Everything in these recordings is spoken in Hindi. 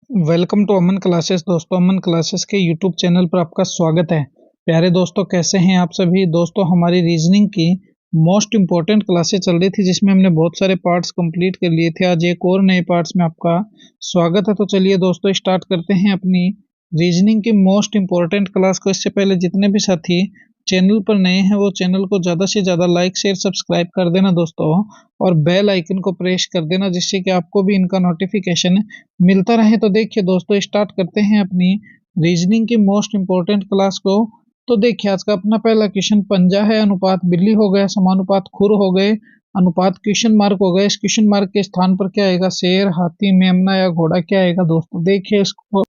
Welcome to Aman classes. दोस्तों, अमन क्लासेस के यूट्यूब चैनल पर आपका स्वागत है। प्यारे दोस्तों, कैसे हैं आप सभी। दोस्तों, हमारी रीजनिंग की मोस्ट इम्पोर्टेंट क्लासेस चल रही थी जिसमें हमने बहुत सारे पार्ट्स कंप्लीट कर लिए थे। आज एक और नए पार्ट्स में आपका स्वागत है। तो चलिए दोस्तों, स्टार्ट करते हैं अपनी रीजनिंग की मोस्ट इम्पोर्टेंट क्लास को। इससे पहले जितने भी साथी चैनल पर नए हैं वो चैनल को ज़्यादा से ज़्यादा लाइक शेयर सब्सक्राइब कर देना दोस्तों, और बेल आइकन को प्रेस कर देना जिससे कि आपको भी इनका नोटिफिकेशन मिलता रहे। तो देखिए दोस्तों, स्टार्ट करते हैं अपनी रीजनिंग की मोस्ट इम्पोर्टेंट क्लास को। तो देखिए, आज का अपना पहला क्वेश्चन पंजा है, अनुपात बिल्ली हो गया, समानुपात खुर हो गए, अनुपात क्वेश्चन मार्क हो गए। इस क्वेश्चन मार्क के स्थान पर क्या आएगा, शेर, हाथी, मेमना या घोड़ा क्या आएगा दोस्तों। देखिए इसको,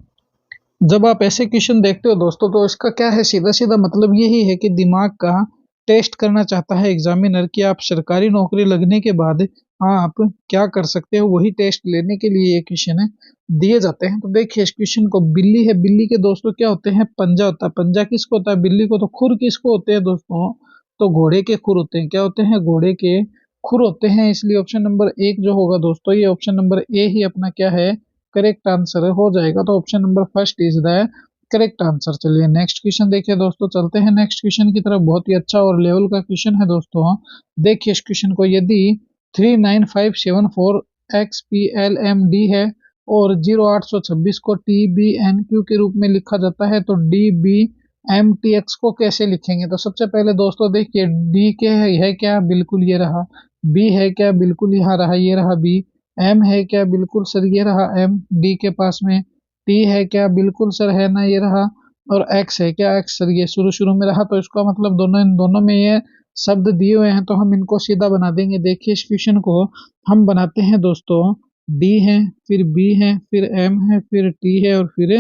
जब आप ऐसे क्वेश्चन देखते हो दोस्तों तो इसका क्या है, सीधा सीधा मतलब यही है कि दिमाग का टेस्ट करना चाहता है एग्जामिनर कि आप सरकारी नौकरी लगने के बाद आप क्या कर सकते हो। वही टेस्ट लेने के लिए ये क्वेश्चन दिए जाते हैं। तो देखिए इस क्वेश्चन को, बिल्ली है, बिल्ली के दोस्तों क्या होते हैं, पंजा होता है। पंजा किसको होता है, बिल्ली को। तो खुर किसको होते हैं दोस्तों, तो घोड़े के खुर होते हैं। क्या होते हैं, घोड़े के खुर होते हैं। इसलिए ऑप्शन नंबर एक जो होगा दोस्तों, ये ऑप्शन नंबर ए ही अपना क्या है, करेक्ट आंसर हो जाएगा। तो option number first is the correct answer. चलिए नेक्स्ट क्वेश्चन देखिए दोस्तों, चलते हैं नेक्स्ट क्वेश्चन की तरफ। बहुत ही अच्छा और लेवल का क्वेश्चन है दोस्तों। देखिए इस क्वेश्चन को, यदि 39574 XPLMD है और 0826 को TBNQ के रूप में लिखा जाता है, तो DBMTX को कैसे लिखेंगे। तो सबसे पहले दोस्तों देखिए, डी के है क्या, बिल्कुल ये रहा। बी है क्या, बिल्कुल यहाँ रहा, ये रहा बी। एम है क्या, बिल्कुल सर ये रहा एम डी के पास में। टी है क्या, बिल्कुल सर है ना, ये रहा। और एक्स है क्या, एक्स सर ये शुरू शुरू में रहा। तो इसका मतलब दोनों, इन दोनों में ये शब्द दिए हुए हैं तो हम इनको सीधा बना देंगे। देखिए इस क्वेश्चन को हम बनाते हैं दोस्तों, डी है, फिर बी है, फिर एम है, फिर टी है और फिर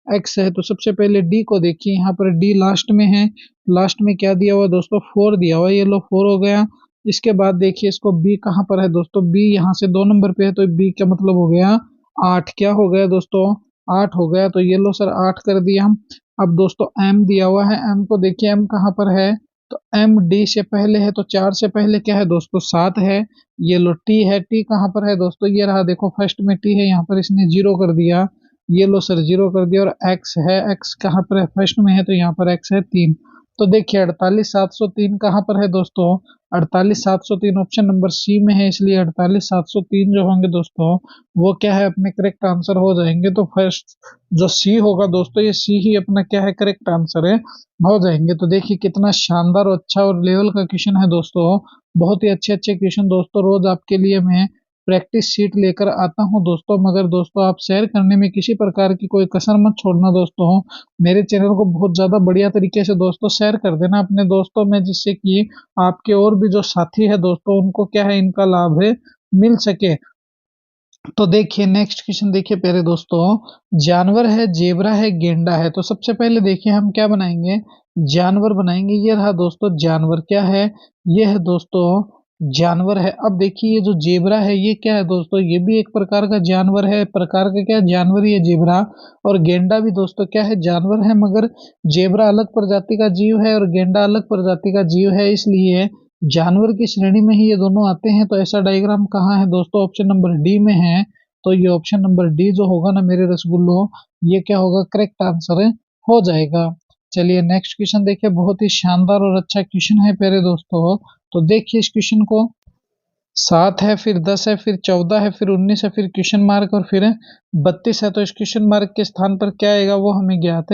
एक्स है। तो सबसे पहले डी को देखिए, यहाँ पर डी लास्ट में है। लास्ट में क्या दिया हुआ दोस्तों, फोर दिया हुआ, ये लो फोर हो गया। इसके बाद देखिए इसको, बी कहाँ पर है दोस्तों, बी यहाँ से 2 नंबर पे है, तो बी का मतलब हो गया 8। क्या हो गया दोस्तों, 8 हो गया। तो ये लो सर 8 कर दिया। अब दोस्तों एम दिया हुआ है, एम को देखिए एम कहाँ पर है, तो एम डी से पहले है, तो 4 से पहले क्या है दोस्तों, 7 है। ये लो टी है, टी कहाँ पर है दोस्तों, ये रहा देखो फर्स्ट में टी है, यहाँ पर इसने 0 कर दिया। ये लो सर 0 कर दिया। और एक्स है, एक्स कहाँ पर है, फर्स्ट में है, तो यहाँ पर एक्स है 3। तो देखिए 48,703 कहाँ पर है दोस्तों, 48,703 ऑप्शन नंबर सी में है। इसलिए 48,703 जो होंगे दोस्तों वो क्या है, अपने करेक्ट आंसर हो जाएंगे। तो फर्स्ट जो सी होगा दोस्तों, ये सी ही अपना क्या है, करेक्ट आंसर है, हो जाएंगे। तो देखिए कितना शानदार और अच्छा और लेवल का क्वेश्चन है दोस्तों। बहुत ही अच्छे अच्छे क्वेश्चन दोस्तों रोज आपके लिए मैं प्रैक्टिस शीट लेकर आता हूं दोस्तों। मगर दोस्तों आप शेयर करने में किसी प्रकार की कोई कसर मत छोड़ना दोस्तों। मेरे चैनल को बहुत ज़्यादा बढ़िया तरीके से दोस्तों शेयर कर देना अपने दोस्तों में, जिससे कि आपके और भी जो साथी है दोस्तों उनको क्या है, इनका लाभ है मिल सके। तो देखिए नेक्स्ट क्वेश्चन देखिए प्यारे दोस्तों, जानवर है, जेबरा है, गेंडा है। तो सबसे पहले देखिए हम क्या बनाएंगे, जानवर बनाएंगे। ये रहा दोस्तों जानवर, क्या है, ये है दोस्तों जानवर है। अब देखिए ये जो जेबरा है ये क्या है दोस्तों, ये भी एक प्रकार का जानवर है। प्रकार का क्या, जानवर ही है जेबरा। और गेंडा भी दोस्तों क्या है, जानवर है, मगर जेबरा अलग प्रजाति का जीव है और गेंडा अलग प्रजाति का जीव है। इसलिए जानवर की श्रेणी में ही ये दोनों आते हैं। तो ऐसा डायग्राम कहाँ है दोस्तों, ऑप्शन नंबर डी में है। तो ये ऑप्शन नंबर डी जो होगा ना मेरे रसगुल्लो, ये क्या होगा, करेक्ट आंसर हो जाएगा। चलिए नेक्स्ट क्वेश्चन देखिए, बहुत ही शानदार और अच्छा क्वेश्चन है प्यारे दोस्तों। तो देखिए इस क्वेश्चन को, 7 है, फिर 10 है, फिर 14 है, फिर 19 है, फिर क्वेश्चन मार्क और फिर 32 है। तो इस क्वेश्चन मार्क के स्थान पर क्या आएगा वो हमें ज्ञात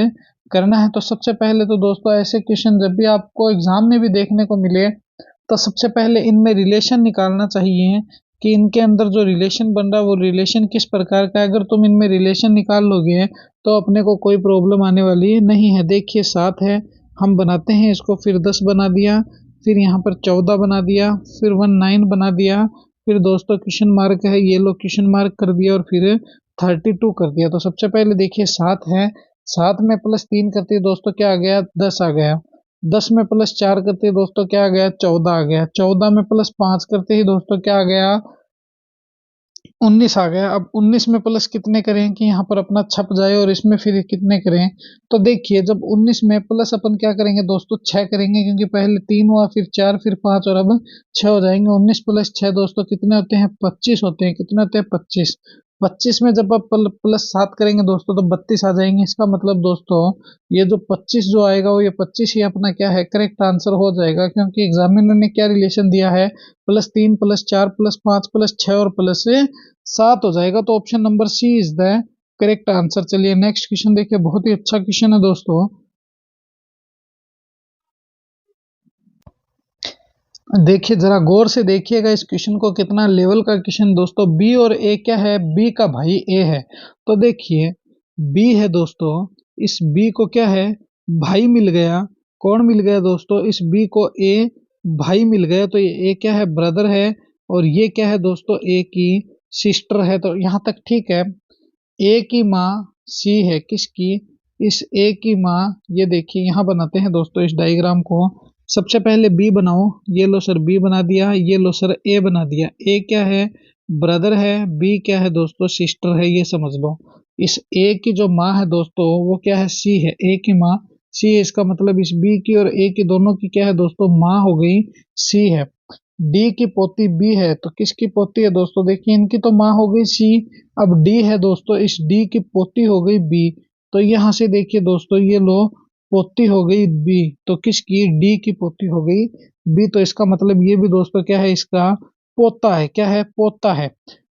करना है। तो सबसे पहले तो दोस्तों ऐसे क्वेश्चन जब भी आपको एग्जाम में भी देखने को मिले, तो सबसे पहले इनमें रिलेशन निकालना चाहिए कि इनके अंदर जो रिलेशन बन रहा है वो रिलेशन किस प्रकार का है। अगर तुम इनमें रिलेशन निकाल लोगे तो अपने को कोई प्रॉब्लम आने वाली नहीं है। देखिए 7 है, हम बनाते हैं इसको, फिर 10 बना दिया, फिर यहाँ पर 14 बना दिया, फिर 19 बना दिया, फिर दोस्तों क्वेश्चन मार्क है, ये लोग क्वेश्चन मार्क कर दिया और फिर 32 कर दिया। तो सबसे पहले देखिए 7 है, 7 में +3 करते ही दोस्तों क्या आ गया, 10 आ गया। 10 में +4 करते ही दोस्तों क्या आ गया, 14 आ गया। 14 में +5 करते ही दोस्तों क्या आ गया, 19 आ गया। अब 19 में प्लस कितने करें कि यहाँ पर अपना छप जाए, और इसमें फिर कितने करें। तो देखिए जब 19 में प्लस अपन क्या करेंगे दोस्तों, 6 करेंगे, क्योंकि पहले 3 हुआ, फिर 4, फिर 5 और अब 6 हो जाएंगे। 19 + 6 दोस्तों कितने होते हैं, 25 होते हैं। कितने होते हैं, 25। 25 में जब आप प्लस 7 करेंगे दोस्तों तो 32 आ जाएंगे। इसका मतलब दोस्तों ये जो 25 जो आएगा वो ये 25 ही अपना क्या है करेक्ट आंसर हो जाएगा, क्योंकि एग्जामिनर ने क्या रिलेशन दिया है, +3 +4 +5 +6 और +7 हो जाएगा। तो option number C is the correct answer. चलिए नेक्स्ट क्वेश्चन देखिए, बहुत ही अच्छा क्वेश्चन है दोस्तों। देखिए जरा गौर से देखिएगा इस क्वेश्चन को, कितना लेवल का क्वेश्चन दोस्तों। बी और ए क्या है, बी का भाई ए है। तो देखिए बी है दोस्तों, इस बी को क्या है भाई मिल गया। कौन मिल गया दोस्तों, इस बी को ए भाई मिल गया। तो ये ए क्या है ब्रदर है, और ये क्या है दोस्तों ए की सिस्टर है। तो यहाँ तक ठीक है। ए की माँ सी है, किसकी, इस ए की माँ। ये देखिए यहाँ बनाते हैं दोस्तों इस डायग्राम को। सबसे पहले बी बनाओ, ये लो सर बी बना दिया, ये लो सर ए बना दिया। ए क्या है ब्रदर है, बी क्या है दोस्तों सिस्टर है, ये समझ लो। इस ए की जो माँ है दोस्तों वो क्या है सी है, ए की माँ सी है। इसका मतलब इस बी की और ए की दोनों की क्या है दोस्तों माँ हो गई सी है। डी की पोती बी है, तो किसकी पोती है दोस्तों, देखिए इनकी तो माँ हो गई सी। अब डी है दोस्तों, इस डी की पोती हो गई बी। तो यहाँ से देखिए दोस्तों ये लो पोती हो गई बी, तो किसकी डी की पोती हो गई बी। तो इसका मतलब ये भी दोस्तों क्या है इसका पोता है, क्या है पोता है।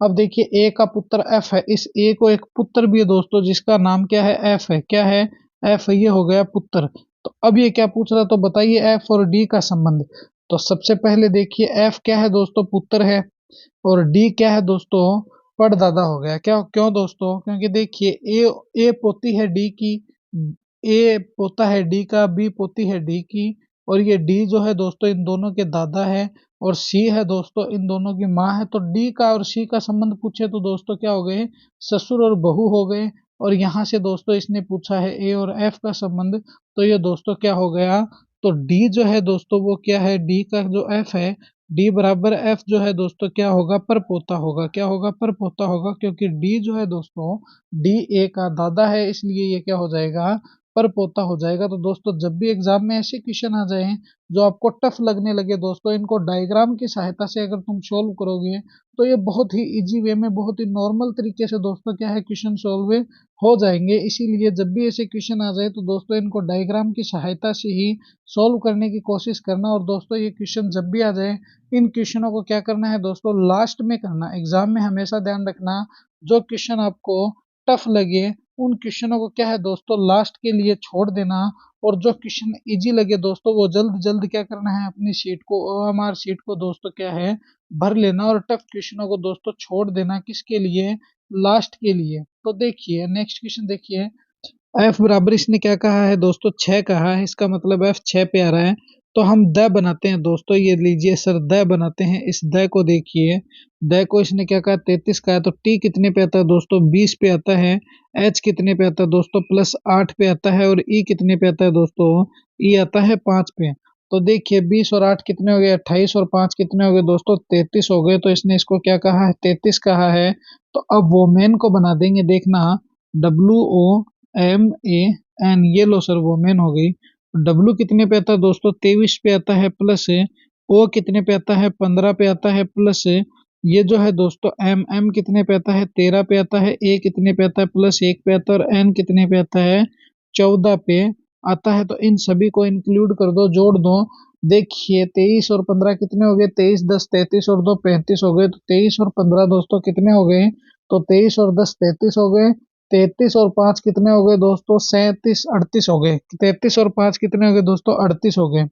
अब देखिए ए का पुत्र एफ है, इस ए को एक पुत्र भी है दोस्तों जिसका नाम क्या है एफ है, क्या है एफ, ये हो गया पुत्र। तो अब ये क्या पूछ रहा, तो बताइए एफ और डी का संबंध। तो सबसे पहले देखिए एफ क्या है दोस्तों पुत्र है, और डी क्या है दोस्तों परदादा हो गया। क्या क्यों दोस्तों, क्योंकि देखिए ए पोती है डी की, ए पोता है डी का, बी पोती है डी की, और ये डी जो है दोस्तों इन दोनों के दादा है, और सी है दोस्तों इन दोनों की माँ है। तो डी का और सी का संबंध पूछे तो दोस्तों क्या हो गए ससुर और बहू हो गए। और यहाँ से दोस्तों इसने पूछा है ए और एफ का संबंध, तो ये दोस्तों क्या हो गया, तो डी जो है दोस्तों वो क्या है डी का जो एफ है, डी बराबर एफ जो है दोस्तों क्या होगा परपोता होगा, क्या होगा परपोता होगा, क्योंकि डी जो है दोस्तों डी ए का दादा है, इसलिए ये क्या हो जाएगा परपोता हो जाएगा। तो दोस्तों जब भी एग्जाम में ऐसे क्वेश्चन आ जाए जो आपको टफ लगने लगे दोस्तों, इनको डायग्राम की सहायता से अगर तुम सोल्व करोगे तो ये बहुत ही इजी वे में बहुत ही नॉर्मल तरीके से दोस्तों क्या है क्वेश्चन सोल्व हो जाएंगे। इसीलिए जब भी ऐसे क्वेश्चन आ जाए तो दोस्तों इनको डायग्राम की सहायता से ही सोल्व करने की कोशिश करना। और दोस्तों ये क्वेश्चन जब भी आ जाए इन क्वेश्चनों को क्या करना है दोस्तों लास्ट में करना। एग्जाम में हमेशा ध्यान रखना जो क्वेश्चन आपको टफ लगे उन क्वेश्चनों को क्या है दोस्तों लास्ट के लिए छोड़ देना, और जो क्वेश्चन इजी लगे दोस्तों वो जल्द जल्द क्या करना है अपनी सीट को ओएमआर सीट को दोस्तों क्या है भर लेना, और टफ क्वेश्चनों को दोस्तों छोड़ देना किसके लिए लास्ट के लिए। तो देखिए नेक्स्ट क्वेश्चन देखिए, एफ बराबर इसने क्या कहा है दोस्तों 6 कहा है, इसका मतलब एफ 6 पे आ रहा है। तो हम द बनाते हैं दोस्तों, ये लीजिए सर द बनाते हैं। इस द को देखिए, द को इसने क्या कहा 33 का है, तो टी कितने पे आता है दोस्तों 20 पे आता है। एच कितने पे आता है दोस्तों +8 पे आता है, और ई कितने पे आता है दोस्तों ई आता है 5 पे। तो देखिए 20 और 8 कितने हो गए 28, और 5 कितने हो गए दोस्तों 33 हो गए। तो इसने इसको क्या कहा है 33 कहा है। तो अब वोमेन को बना देंगे, देखना WOMAN, ये लो सर वोमेन हो गई। डब्लू कितने पे आता है दोस्तों 23 पे आता है, प्लस ओ कितने पे आता है 15 पे आता है, प्लस ये जो है दोस्तों एम कितने पे आता है 13 पे आता है, ए कितने पे आता है +1 पे आता है, और एन कितने पे आता है 14 पे आता है। तो इन सभी को इंक्लूड कर दो, जोड़ दो। देखिए 23 और 15 कितने हो गए 23 10 33 और 2 35 हो गए। तो 23 और 15 दोस्तों कितने हो गए, तो 23 और 10 33 हो गए। 33 और 5 कितने हो गए दोस्तों 37 38 हो गए। 33 और 5 कितने हो गए दोस्तों 38 हो गए।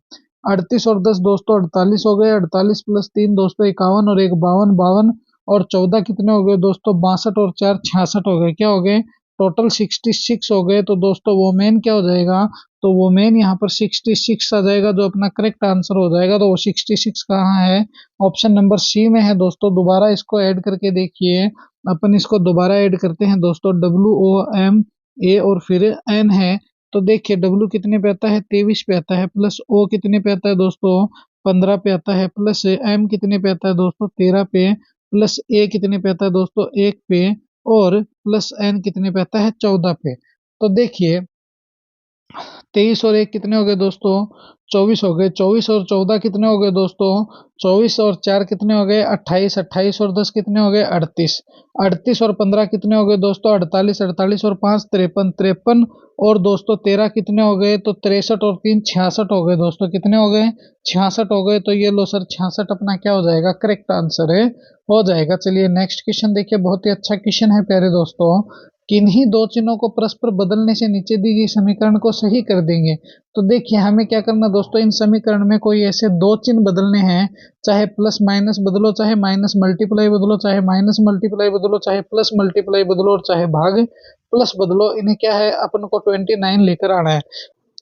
38 और 10 दोस्तों 48 हो गए। 48 + 3 दोस्तों 51, और 1 52 52, और 14 कितने हो गए दोस्तों 62, और 4 66 हो गए। क्या हो गए टोटल 66 हो गए। तो दोस्तों वोमेन क्या हो जाएगा, तो वोमेन यहाँ पर 66 आ जाएगा, जो अपना करेक्ट आंसर हो जाएगा। तो वो 66 कहाँ है, ऑप्शन नंबर सी में है दोस्तों। दोबारा इसको ऐड करके देखिए, अपन इसको दोबारा ऐड करते हैं दोस्तों, WOMA और फिर एन है। तो देखिए डब्ल्यू कितने पे आता है 23 पे आता है, प्लस ओ कितने पे आता है दोस्तों 15 पे आता है, प्लस एम कितने पे आता है दोस्तों 13 पे, प्लस ए कितने पे आता है दोस्तों 1 पे, और प्लस एन कितने पे आता है 14 पे। तो देखिए 23 और 1 कितने हो गए दोस्तों 24 हो गए। 24 और 14 कितने हो गए दोस्तों? 24 और 4 कितने हो गए? 28। 28 और 10 कितने हो गए? 38। 38 और 15 कितने हो गए दोस्तों? 48। 48 और 5 53। 53 और दोस्तों 13 कितने हो गए? तो 63 और 3 66 हो गए दोस्तों। कितने हो गए? 66 हो गए। तो ये लो सर, 66 अपना क्या हो जाएगा? करेक्ट आंसर है, हो जाएगा। चलिए नेक्स्ट क्वेश्चन देखिए, बहुत ही अच्छा क्वेश्चन है प्यारे दोस्तों। किन्हीं दो चिन्हों को परस्पर बदलने से नीचे दी गई समीकरण को सही कर देंगे। तो देखिए हमें क्या करना दोस्तों, इन समीकरण में कोई ऐसे दो चिन्ह बदलने हैं, चाहे प्लस माइनस बदलो, चाहे माइनस मल्टीप्लाई बदलो, चाहे माइनस मल्टीप्लाई बदलो, चाहे प्लस मल्टीप्लाई बदलो, और चाहे भाग प्लस बदलो, इन्हें क्या है, अपन को 29 लेकर आना है।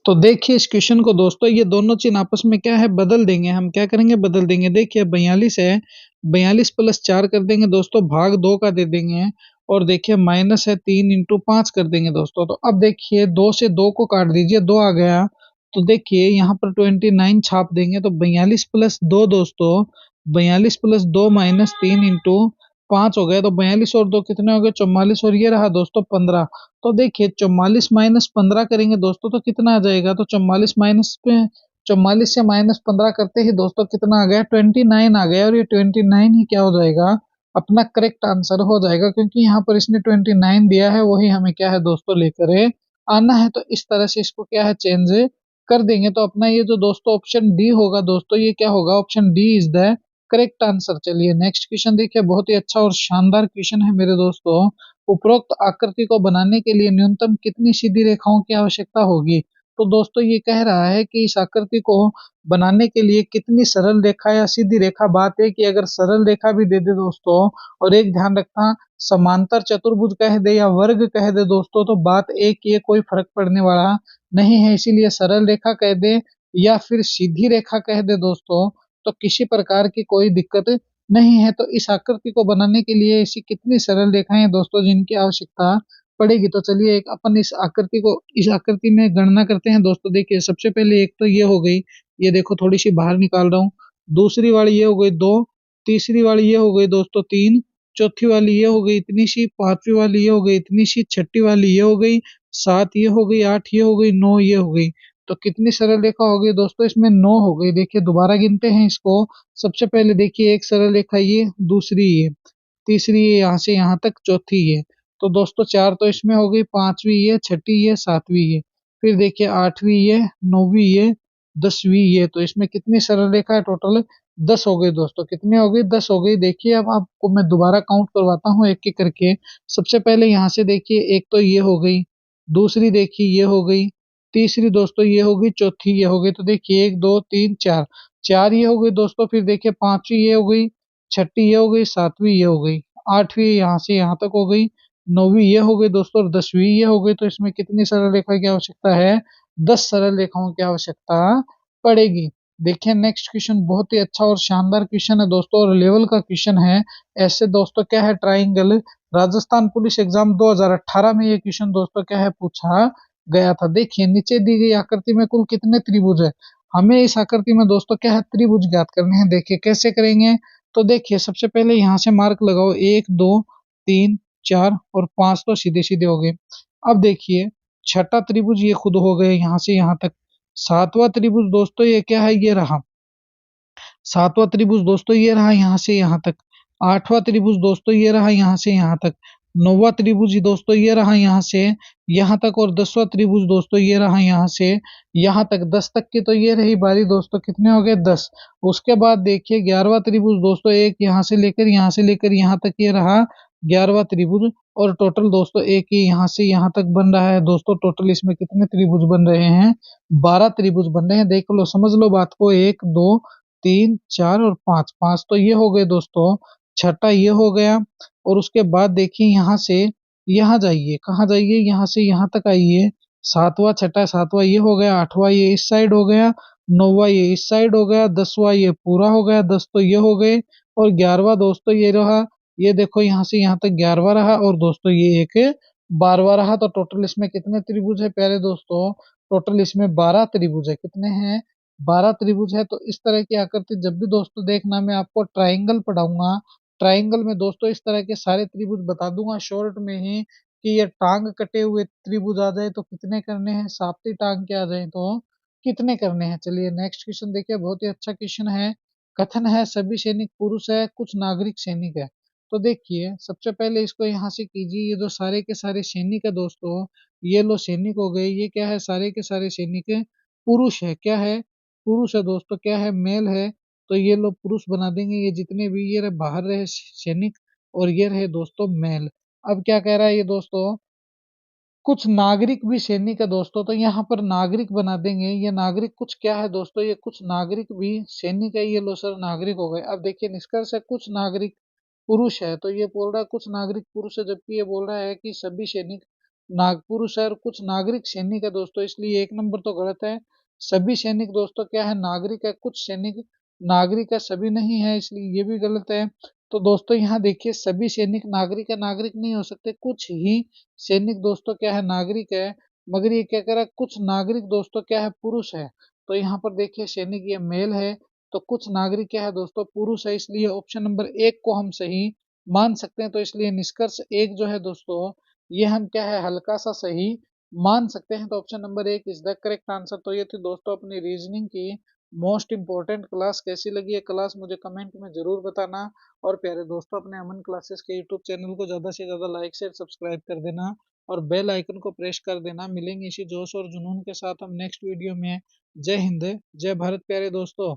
तो देखिए इस क्वेश्चन को दोस्तों, ये दोनों चिन्ह आपस में क्या है, बदल देंगे। हम क्या करेंगे, बदल देंगे। देखिए 42 है, 42 प्लस 4 कर देंगे दोस्तों, भाग 2 का दे देंगे। और देखिए माइनस है, 3 इंटू 5 कर देंगे दोस्तों। तो अब देखिए 2 से 2 को काट दीजिए, 2 आ गया। तो देखिए यहाँ पर 29 छाप देंगे, तो 42 प्लस 2 दोस्तों, 42 प्लस 2 माइनस 3 इंटू 5 हो गया। तो 42 और 2 कितने हो गए? 44। और ये रहा दोस्तों 15। तो देखिए 44 माइनस 15 करेंगे दोस्तों, तो कितना आ जाएगा? तो 44 माइनस पे 44 से माइनस 15 करते ही दोस्तों कितना आ गया? 29 आ गया। और ये 29 ही क्या हो जाएगा? अपना करेक्ट आंसर हो जाएगा, क्योंकि यहाँ पर इसने 29 दिया है, वही हमें क्या है दोस्तों लेकर आना है। तो इस तरह से इसको क्या है, चेंज कर देंगे। तो अपना ये जो दोस्तों ऑप्शन डी होगा दोस्तों, ये क्या होगा? Option D is the correct answer. चलिए नेक्स्ट क्वेश्चन देखिए, बहुत ही अच्छा और शानदार क्वेश्चन है मेरे दोस्तों। उपरोक्त आकृति को बनाने के लिए न्यूनतम कितनी सीधी रेखाओं की आवश्यकता होगी? तो दोस्तों ये कह रहा है कि इस आकृति को बनाने के लिए कितनी सरल रेखा या सीधी रेखा। बात है कि अगर सरल रेखा भी दे दे दोस्तों, और एक ध्यान रखना, समांतर चतुर्भुज कह दे या वर्ग कह दे दोस्तों, तो बात एक ये कोई फर्क पड़ने वाला नहीं है। इसीलिए सरल रेखा कह दे या फिर सीधी रेखा कह दे दोस्तों, तो किसी प्रकार की कोई दिक्कत नहीं है। तो इस आकृति को बनाने के लिए ऐसी कितनी सरल रेखाएं हैं दोस्तों जिनकी आवश्यकता पड़ेगी? तो चलिए एक अपन इस आकृति में गणना करते हैं दोस्तों। देखिए सबसे पहले एक तो ये हो गई, ये देखो थोड़ी सी बाहर निकाल रहा हूँ। दूसरी वाली ये हो गई 2, तीसरी वाली ये हो गई दोस्तों 3, चौथी वाली ये हो गई इतनी सी, पांचवी वाली ये हो गई इतनी सी, छठी वाली ये हो गई, 7 ये हो गई, 8 ये हो गई, 9 ये हो गई। तो कितनी सरल रेखा हो गई दोस्तों? इसमें 9 हो गई। देखिए दोबारा गिनते हैं इसको। सबसे पहले देखिए एक सरल रेखा ये, दूसरी ये, तीसरी ये यहाँ से यहाँ तक, चौथी ये। तो दोस्तों 4 तो इसमें हो गई, पांचवी ये, छठी ये, सातवीं ये। फिर देखिए आठवीं ये, नौवीं ये, 10वीं ये। तो इसमें कितनी सरल रेखा है? टोटल 10 हो गई दोस्तों। कितनी हो गई? 10 हो गई। देखिए अब आपको मैं दोबारा काउंट करवाता हूँ एक एक करके। सबसे पहले यहाँ से देखिए, एक तो ये हो गई, दूसरी देखिए ये हो गई, तीसरी दोस्तों ये हो गई, चौथी ये हो गई। तो देखिए 1 2 3 4, 4 ये हो गई दोस्तों। फिर देखिए पांचवी ये हो गई, छठी ये हो गई, सातवीं ये हो गई, आठवीं यहाँ से यहाँ तक हो गई, नौवीं ये हो गई दोस्तों, और 10वीं ये हो गई। तो इसमें कितनी सरल रेखा की आवश्यकता है? 10 सरल रेखाओं की आवश्यकता पड़ेगी। देखिए नेक्स्ट क्वेश्चन बहुत ही अच्छा और शानदार क्वेश्चन है दोस्तों, और लेवल का क्वेश्चन है। ऐसे दोस्तों क्या है, ट्राइंगल, राजस्थान पुलिस एग्जाम 2018 में ये क्वेश्चन दोस्तों क्या है, पूछा गया था। देखिए नीचे दी गई आकृति में कुल कितने त्रिभुज है? हमें इस आकृति में दोस्तों क्या है, त्रिभुज ज्ञात करने हैं। देखिए कैसे करेंगे? तो देखिए सबसे पहले यहाँ से मार्क लगाओ, 1 2 3 4 और 5 तो सीधे सीधे हो गए। अब देखिए छठा त्रिभुज ये खुद हो गए यहाँ से यहाँ तक। सातवां त्रिभुज दोस्तों ये क्या है, ये रहा। सातवां त्रिभुज दोस्तों ये रहा यहाँ से यहाँ तक। आठवां त्रिभुज दोस्तों ये रहा यहाँ से यहाँ तक। नौवां त्रिभुज दोस्तों ये रहा यहाँ से यहाँ तक। और 10वां त्रिभुज दोस्तों ये रहा यहाँ से यहाँ तक। 10 तक की तो ये रही बारी दोस्तों, कितने हो गए? 10। उसके बाद देखिए 11वां त्रिभुज दोस्तों, एक यहाँ से लेकर यहाँ तक ये रहा 11वां त्रिभुज। और टोटल दोस्तों एक ही यहाँ से यहाँ तक बन रहा है दोस्तों। टोटल इसमें कितने त्रिभुज बन रहे हैं? 12 त्रिभुज बन रहे हैं। देख लो, समझ लो बात को। 1 2 3 4 और 5, 5 तो ये हो गए दोस्तों। छठा ये हो गया। और उसके बाद देखिए यहाँ से यहाँ जाइए, कहाँ जाइए? यहाँ से यहाँ तक आइए। सातवां छठा सातवां ये हो गया। आठवां ये इस साइड हो गया। नौवां ये इस साइड हो गया। 10वां ये पूरा हो गया। 10 तो ये हो गए। और 11वां दोस्तों ये रहा। ये देखो यहाँ से यहाँ तक 11वां रहा। और दोस्तों ये एक 12वां रहा। तो टोटल इसमें कितने त्रिभुज है प्यारे दोस्तों? टोटल इसमें 12 त्रिभुज है। कितने हैं? 12 त्रिभुज है। तो इस तरह की आकृति जब भी दोस्तों देखना, मैं आपको ट्राइंगल पढ़ाऊंगा। ट्राइंगल में दोस्तों इस तरह के सारे त्रिभुज बता दूंगा शॉर्ट में ही, कि ये टांग कटे हुए त्रिभुज आ जाए तो कितने करने हैं, साप्ती टांग के आ जाए तो कितने करने हैं। चलिए नेक्स्ट क्वेश्चन देखिए, बहुत ही अच्छा क्वेश्चन है। कथन है सभी सैनिक पुरुष है, कुछ नागरिक सैनिक है। तो देखिए सबसे पहले इसको यहाँ से कीजिए, ये जो सारे के सारे सैनिक है दोस्तों, ये लो सैनिक हो गए, ये क्या है, सारे के सारे सैनिक है पुरुष है, क्या है, पुरुष है दोस्तों, क्या है, मेल है। तो ये लोग पुरुष बना देंगे, ये जितने भी ये रहे बाहर रहे सैनिक, और ये रहे दोस्तों मेल। अब क्या कह रहा है ये दोस्तों, कुछ नागरिक भी सैनिक है दोस्तों, तो यहाँ पर नागरिक बना देंगे। ये नागरिक कुछ क्या है दोस्तों, ये कुछ नागरिक भी सैनिक है, ये लो सर नागरिक हो गए। अब देखिए निष्कर्ष है कुछ नागरिक पुरुष है, तो ये बोल रहा है कुछ नागरिक पुरुष है, जबकि ये बोल रहा है कि सभी सैनिक नाग पुरुष है और कुछ नागरिक सैनिक है दोस्तों, इसलिए एक नंबर तो गलत है। सभी सैनिक दोस्तों क्या है, नागरिक है, कुछ सैनिक नागरिक है, सभी नहीं है, इसलिए ये भी गलत है। तो दोस्तों यहाँ देखिए सभी सैनिक नागरिक है, नागरिक नहीं हो सकते, कुछ ही सैनिक दोस्तों क्या है, नागरिक है। मगर ये क्या कह रहा है, कुछ नागरिक दोस्तों क्या है, पुरुष है। तो यहाँ पर देखिए सैनिक ये मेल है, तो कुछ नागरिक क्या है दोस्तों, पुरुष है, इसलिए ऑप्शन नंबर एक को हम सही मान सकते हैं। तो इसलिए निष्कर्ष एक जो है दोस्तों, ये हम क्या है, हल्का सा सही मान सकते हैं। तो ऑप्शन नंबर एक इज द करेक्ट आंसर। तो ये थी दोस्तों अपनी रीजनिंग की मोस्ट इंपॉर्टेंट क्लास। कैसी लगी ये क्लास मुझे कमेंट में जरूर बताना। और प्यारे दोस्तों अपने अमन क्लासेस के यूट्यूब चैनल को ज़्यादा से ज़्यादा लाइक शेयर सब्सक्राइब कर देना, और बेल आइकन को प्रेस कर देना। मिलेंगे इसी जोश और जुनून के साथ हम नेक्स्ट वीडियो में। जय हिंद, जय भारत प्यारे दोस्तों।